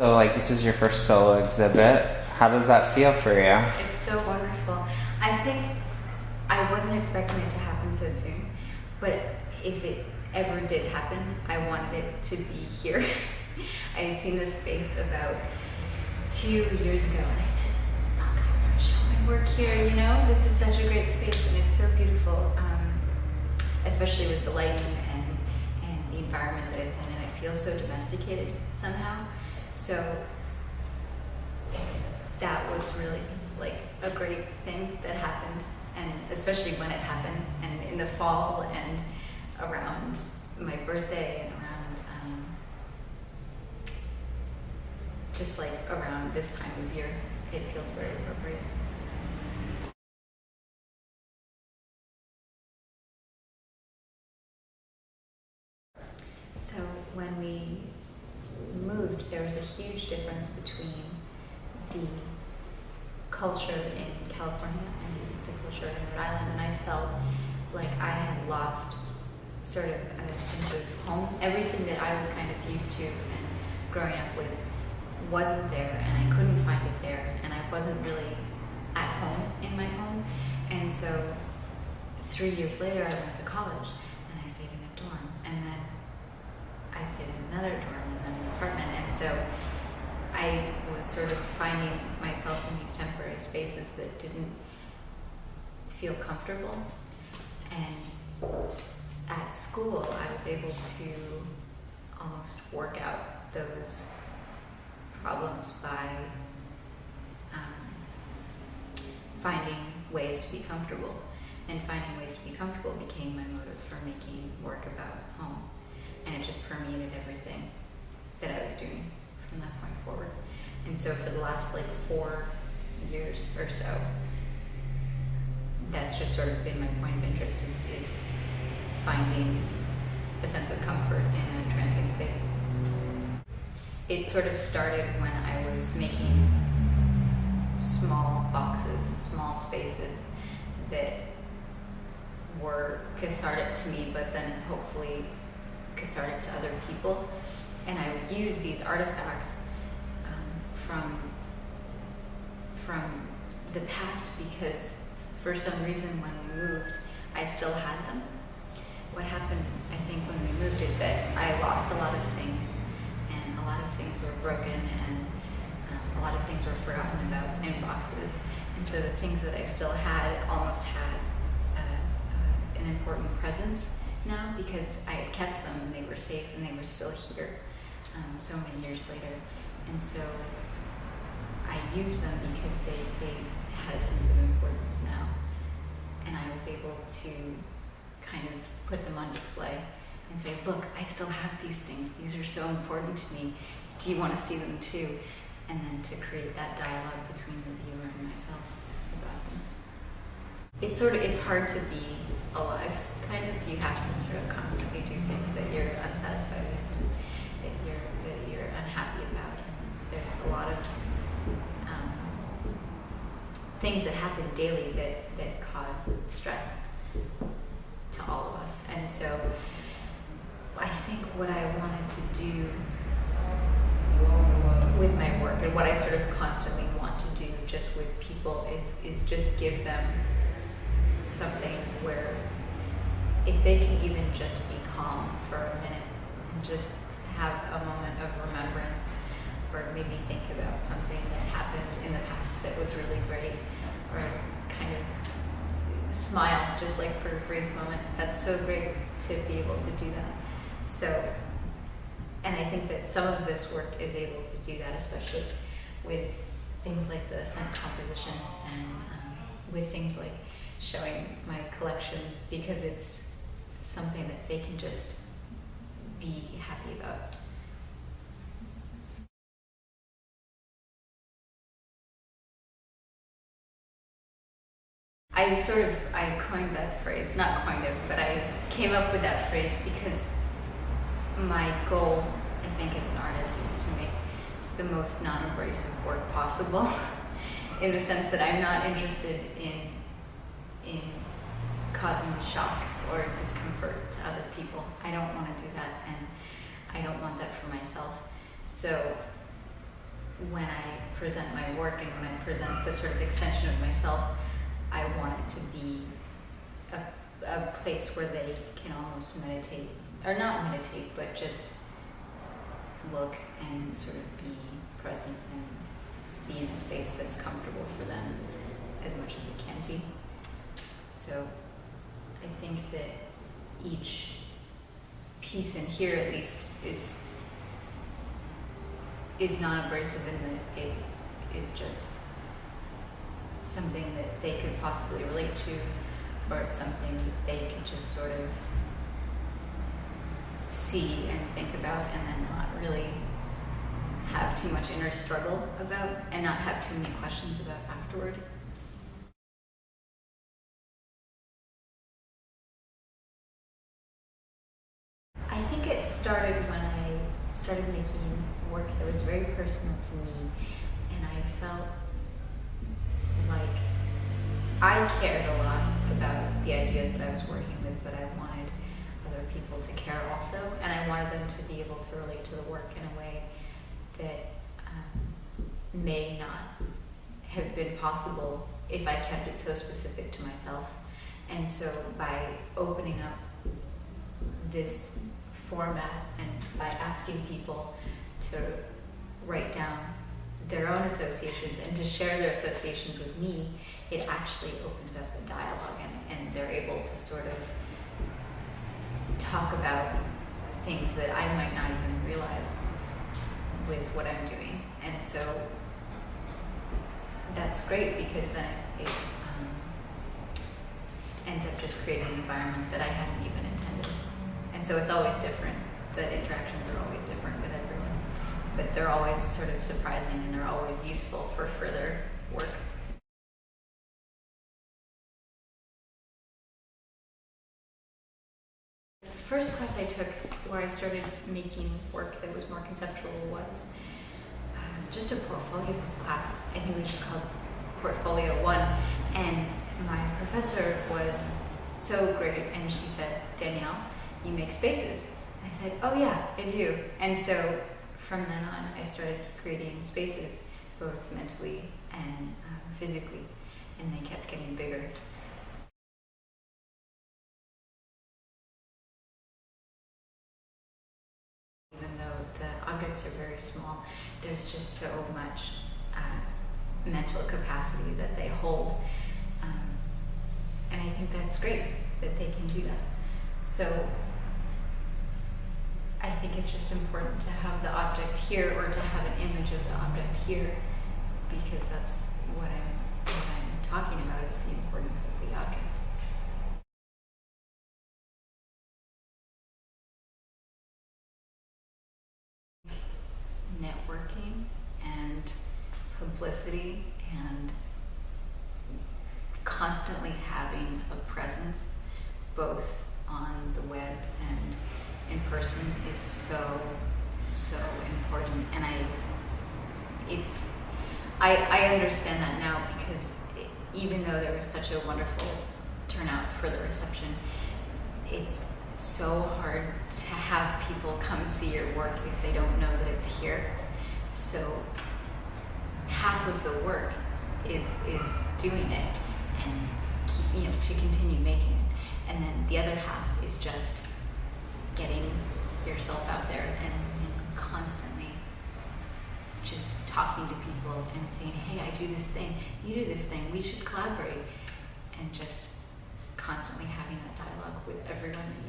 So, like, this was your first solo exhibit. How does that feel for you? It's so wonderful. I think I wasn't expecting it to happen so soon, but if it ever did happen, I wanted it to be here. I had seen this space about 2 years ago, and I said, "Fuck, I want to show my work here. You know, this is such a great space, and it's so beautiful, especially with the lighting and the environment that it's in, and it feels so domesticated somehow." So that was really like a great thing that happened, and especially when it happened, and in the fall and around my birthday and around just like around this time of year, it feels very appropriate. So when we moved, there was a huge difference between the culture in California and the culture in Rhode Island, and I felt like I had lost sort of a sense of home. Everything that I was kind of used to and growing up with wasn't there, and I couldn't find it there, and I wasn't really at home in my home. And so 3 years later, I went to college, and I stayed in a dorm, and then I stayed in another dorm, and then an apartment, and so I was sort of finding myself in these temporary spaces that didn't feel comfortable. And at school, I was able to almost work out those problems by finding ways to be comfortable. And finding ways to be comfortable became my motive for making work about home. And it just permeated everything that I was doing from that point forward. And so for the last like 4 years or so, that's just sort of been my point of interest, is finding a sense of comfort in a transient space. It sort of started when I was making small boxes and small spaces that were cathartic to me, but then hopefully cathartic to other people. And I would use these artifacts from the past, because for some reason when we moved, I still had them. What happened, I think, when we moved is that I lost a lot of things, and a lot of things were broken, and a lot of things were forgotten about in boxes. And so the things that I still had almost had an important presence now, because I had kept them and they were safe and they were still here so many years later. And so I used them because they had a sense of importance now. And I was able to kind of put them on display and say, look, I still have these things. These are so important to me. Do you want to see them too? And then to create that dialogue between the viewer and myself about them. It's hard to be alive, kind of. You have to sort of constantly do things that you're unsatisfied with and that you're unhappy about. And there's a lot of things that happen daily that cause stress to all of us. And so I think what I wanted to do with my work, and what I sort of constantly want to do just with people, is just give them something where if they can even just be calm for a minute and just have a moment of remembrance, or maybe think about something that happened in the past that was really great, or kind of smile just like for a brief moment. That's so great to be able to do that. So, and I think that some of this work is able to do that, especially with things like the scent composition and with things like showing my collections, because it's something that they can just be happy about. I coined that phrase, not coined it, but I came up with that phrase because my goal, I think, as an artist is to make the most non-abrasive work possible in the sense that I'm not interested in causing shock or discomfort to other people. I don't want to do that, and I don't want that for myself. So when I present my work and when I present this sort of extension of myself, I want it to be a place where they can almost meditate, or not meditate, but just look and sort of be present and be in a space that's comfortable for them as much as it can be. So I think that each piece in here, at least, is non-abrasive in that it is just something that they could possibly relate to, or it's something that they could just sort of see and think about and then not really have too much inner struggle about and not have too many questions about afterward. I think it started when I started making work that was very personal to me, and I felt like I cared a lot about the ideas that I was working with, but I wanted other people to care also, and I wanted them to be able to relate to the work in a way that may not have been possible if I kept it so specific to myself. And so by opening up this format and by asking people to write down their own associations and to share their associations with me, it actually opens up a dialogue, and they're able to sort of talk about things that I might not even realize with what I'm doing. And so that's great, because then it ends up just creating an environment that I hadn't even intended. And so it's always different. The interactions are always different with everyone, but they're always sort of surprising, and they're always useful for further work. The first class I took where I started making work that was more conceptual was just a portfolio class. I think it was just called Portfolio 1. And my professor was so great, and she said, "Danielle, you make spaces." And I said, "Oh yeah, I do." And so from then on, I started creating spaces, both mentally and physically, and they kept getting bigger. Even though the objects are very small, there's just so much mental capacity that they hold. And I think that's great that they can do that. So I think it's just important to have the object here, or to have an image of the object here, because that's what I'm talking about, is the importance of the object. Networking and publicity and constantly having a presence both on the web and in person is so important. And I understand that now, because even though there was such a wonderful turnout for the reception, it's so hard to have people come see your work if they don't know that it's here. So half of the work is doing it and to continue making it, and then the other half is just getting yourself out there and constantly just talking to people and saying, "Hey, I do this thing, you do this thing, we should collaborate," and just constantly having that dialogue with everyone that